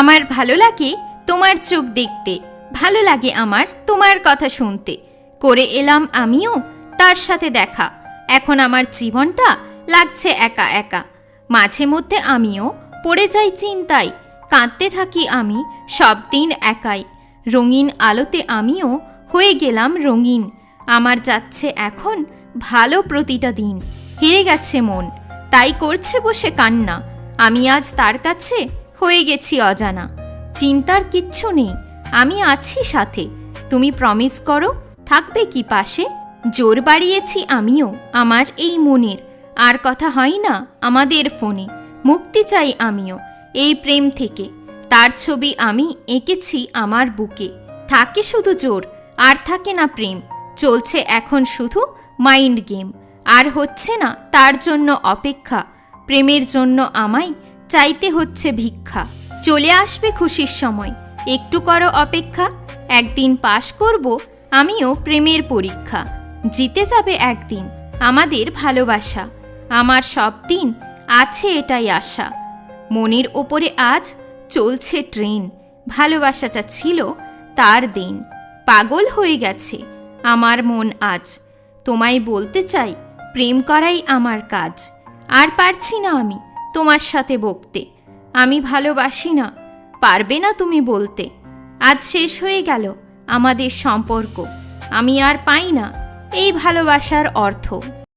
আমার ভালো লাগে তোমার চোখ দেখতে, ভালো লাগে আমার তোমার কথা শুনতে। করে এলাম আমিও তার সাথে দেখা, এখন আমার জীবনটা লাগছে একা একা। মাঝে মধ্যে আমিও পড়ে যাই চিন্তায়, কাঁদতে থাকি আমি সব দিন একাই। রঙিন আলোতে আমিও হয়ে গেলাম রঙিন, আমার যাচ্ছে এখন ভালো প্রতিটা দিন। হেরে গেছে মন, তাই করছে বসে কান্না, আমি আজ তার কাছে হয়ে গেছি অজানা। চিন্তার কিচ্ছু নেই, আমি আছি সাথে, তুমি প্রমিস করো থাকবে কি পাশে। জোর বাড়িয়েছি আমিও আমার এই মনের, আর কথা হয় না আমাদের ফোনে। মুক্তি চাই আমিও এই প্রেম থেকে, তার ছবি আমি এঁকেছি আমার বুকে। থাকে শুধু জোর আর থাকে না প্রেম, চলছে এখন শুধু মাইন্ড গেম। আর হচ্ছে না তার জন্য অপেক্ষা, প্রেমের জন্য আমায় চাইতে হচ্ছে ভিক্ষা। চলে আসবে খুশির সময়, একটু করো অপেক্ষা, একদিন পাশ করব আমিও প্রেমের পরীক্ষা। জিতে যাবে একদিন আমাদের ভালোবাসা, আমার সব দিন আছে এটাই আশা। মনের ওপরে আজ চলছে ট্রেন, ভালোবাসাটা ছিল তার দিন। পাগল হয়ে গেছে আমার মন আজ, তোমায় বলতে চাই প্রেম করাই আমার কাজ। আর পারছি না আমি তোমার সাথে বকতে, আমি ভালোবাসি না পারবে না তুমি বলতে। আজ শেষ হয়ে গেল আমাদের সম্পর্ক, আমি আর পাই না এই ভালোবাসার অর্থ।